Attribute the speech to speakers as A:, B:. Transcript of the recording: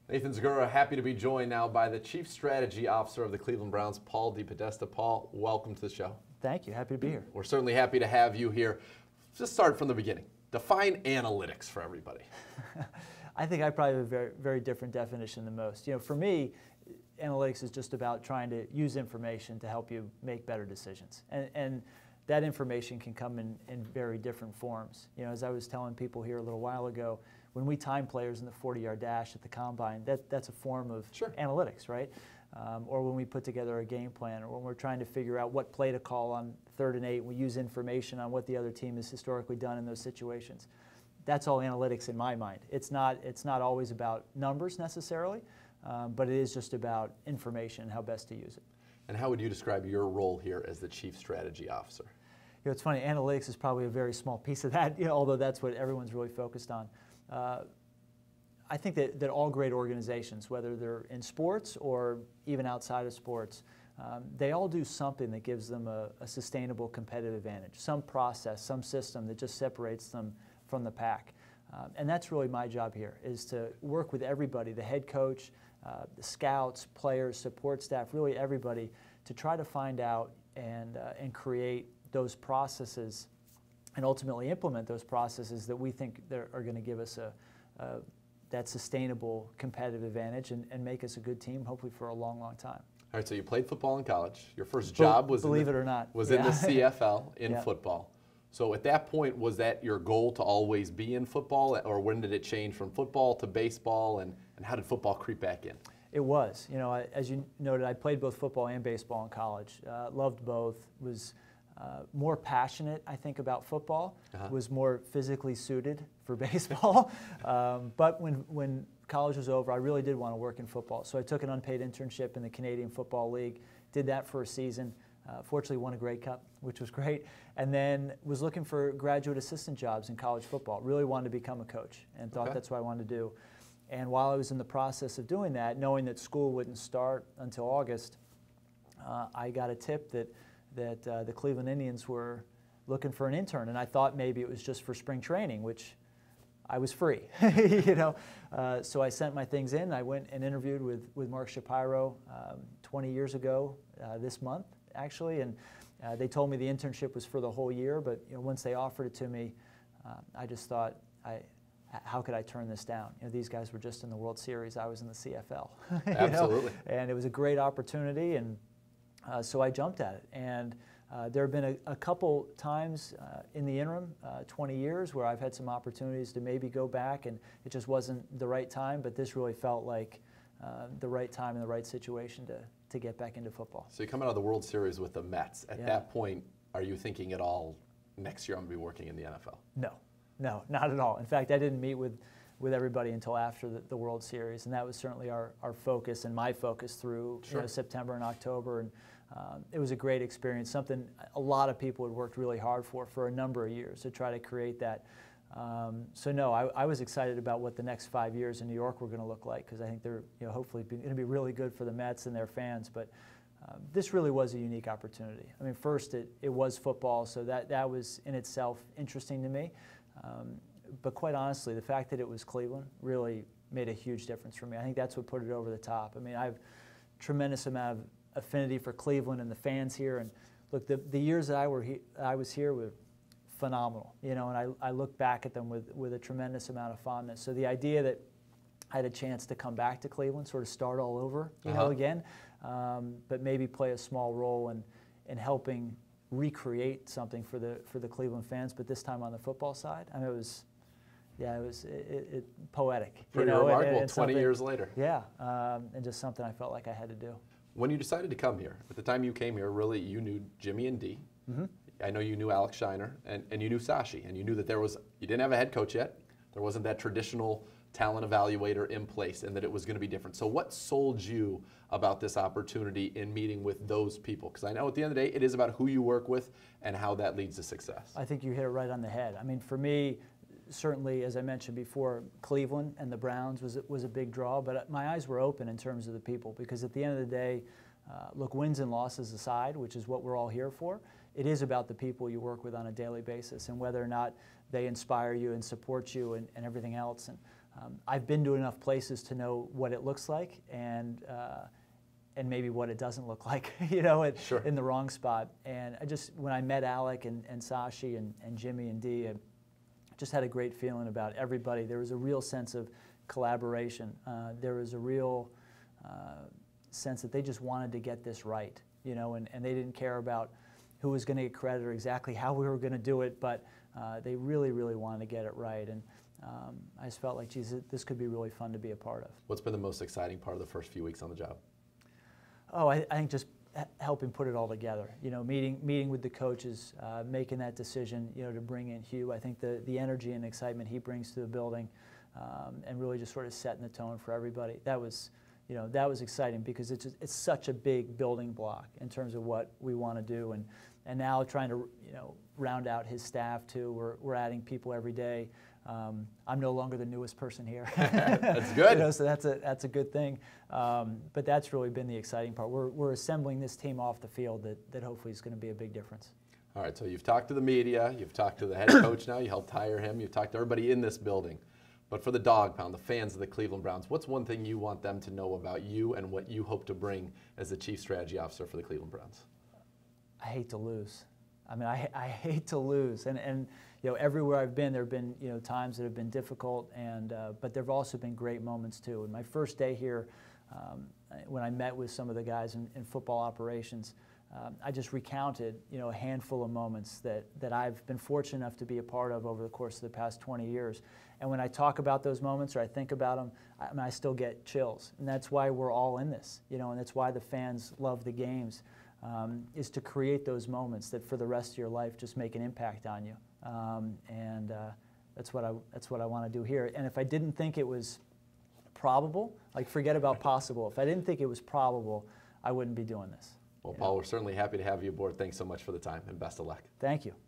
A: Nathan Zegura, happy to be joined now by the Chief Strategy Officer of the Cleveland Browns, Paul DePodesta. Paul, welcome to the show.
B: Thank you. Happy to be here.
A: We're certainly happy to have you here. Just start from the beginning. Define analytics for everybody.
B: I think I probably have a very, very different definition than most. For me, analytics is just about trying to use information to help you make better decisions. And that information can come in very different forms. As I was telling people here a little while ago, when we time players in the 40-yard dash at the combine, that's a form of analytics, right? Or when we put together a game plan, or when we're trying to figure out what play to call on 3rd and 8, we use information on what the other team has historically done in those situations. That's all analytics in my mind. It's not always about numbers necessarily, but it is just about information and how best to use it.
A: And how would you describe your role here as the Chief Strategy Officer?
B: It's funny, analytics is probably a very small piece of that, although that's what everyone's really focused on. I think that all great organizations, whether they're in sports or even outside of sports, they all do something that gives them a sustainable competitive advantage, some process, some system that just separates them from the pack. And that's really my job here, is to work with everybody, the head coach, the scouts, players, support staff, really everybody, to try to find out and create those processes and ultimately implement those processes that we think are going to give us that sustainable competitive advantage and make us a good team, hopefully for a long, long time.
A: All right, so you played football in college. Your first job was,
B: believe it or not,
A: was in the CFL in football. So at that point, was that your goal to always be in football, or when did it change from football to baseball, and how did football creep back in?
B: It was. As you noted, I played both football and baseball in college. Loved both. Was more passionate, I think, about football. Was more physically suited for baseball. But when college was over, I really did want to work in football. So I took an unpaid internship in the Canadian Football League, did that for a season. Fortunately won a Grey Cup, which was great, and then was looking for graduate assistant jobs in college football. Really wanted to become a coach and thought that's what I wanted to do. And while I was in the process of doing that, knowing that school wouldn't start until August, I got a tip that the Cleveland Indians were looking for an intern, and I thought maybe it was just for spring training, which I was free, So I sent my things in. I went and interviewed with Mark Shapiro 20 years ago this month, actually, and they told me the internship was for the whole year, but once they offered it to me, I just thought, how could I turn this down? These guys were just in the World Series. I was in the CFL.
A: Absolutely.
B: And it was a great opportunity, and so I jumped at it. And there have been a couple times in the interim, 20 years, where I've had some opportunities to maybe go back, and it just wasn't the right time, but this really felt like the right time and the right situation to get back into football.
A: So you come out of the World Series with the Mets. At that point, are you thinking at all, next year I'm going to be working in the NFL? No, not at all. In fact, I didn't meet with everybody until after the World Series, and that was certainly our focus and my focus through September and October. And it was a great experience, something a lot of people had worked really hard for a number of years to try to create that. So no, I was excited about what the next 5 years in New York were going to look like, because I think they're hopefully going to be really good for the Mets and their fans. But this really was a unique opportunity. I mean, first it was football, so that was in itself interesting to me. But quite honestly, the fact that it was Cleveland really made a huge difference for me. I think that's what put it over the top. I mean, I have a tremendous amount of affinity for Cleveland and the fans here. And look, the years that I was here were phenomenal, and I look back at them with a tremendous amount of fondness. So the idea that I had a chance to come back to Cleveland, sort of start all over, again, but maybe play a small role in helping recreate something for the Cleveland fans, but this time on the football side. I mean, it was poetic. Pretty remarkable, 20 years later.
B: Yeah, and just something I felt like I had to do.
A: When you decided to come here, at the time you came here, really you knew Jimmy and Dee. I know you knew Alex Shiner, and you knew Sashi, and you knew that you didn't have a head coach yet. There wasn't that traditional talent evaluator in place, and that it was going to be different. So what sold you about this opportunity in meeting with those people? Because I know at the end of the day, it is about who you work with and how that leads to success.
B: I think you hit it right on the head. I mean, for me, certainly, as I mentioned before, Cleveland and the Browns was a big draw, but my eyes were open in terms of the people, because at the end of the day, look, wins and losses aside, which is what we're all here for, it is about the people you work with on a daily basis and whether or not they inspire you and support you and everything else. And I've been to enough places to know what it looks like and maybe what it doesn't look like, you know,
A: Sure.
B: in the wrong spot. And when I met Alec and Sashi and Jimmy and Dee, I just had a great feeling about everybody. There was a real sense of collaboration. There was a real sense that they just wanted to get this right, you know, and they didn't care about who was going to get credit or exactly how we were going to do it, but they really, really wanted to get it right. And I just felt like, geez, this could be really fun to be a part of.
A: What's been the most exciting part of the first few weeks on the job?
B: Oh, I think just helping put it all together. You know, meeting with the coaches, making that decision, you know, to bring in Hugh. I think the energy and excitement he brings to the building, and really just sort of setting the tone for everybody. That was, you know, that was exciting because it's such a big building block in terms of what we want to do, and now trying to, you know, round out his staff too. We're adding people every day. I'm no longer the newest person here.
A: That's good.
B: You know, so that's a good thing. But that's really been the exciting part. We're assembling this team off the field that hopefully is going to be a big difference.
A: All right, so you've talked to the media, you've talked to the head coach now, you helped hire him, you've talked to everybody in this building. But for the dog pound, the fans of the Cleveland Browns, what's one thing you want them to know about you and what you hope to bring as the Chief Strategy Officer for the Cleveland Browns?
B: I hate to lose. I mean, I hate to lose, and you know, everywhere I've been, there have been, you know, times that have been difficult, and but there have also been great moments too. And my first day here, when I met with some of the guys in football operations, I just recounted, you know, a handful of moments that I've been fortunate enough to be a part of over the course of the past 20 years. And when I talk about those moments or I think about them, I mean, I still get chills, and that's why we're all in this, you know, and that's why the fans love the games. Is to create those moments that for the rest of your life just make an impact on you, and that's what I want to do here. And if I didn't think it was probable, like forget about possible. If I didn't think it was probable, I wouldn't be doing this.
A: Well, Paul, we're certainly happy to have you aboard. Thanks so much for the time, and best of luck.
B: Thank you.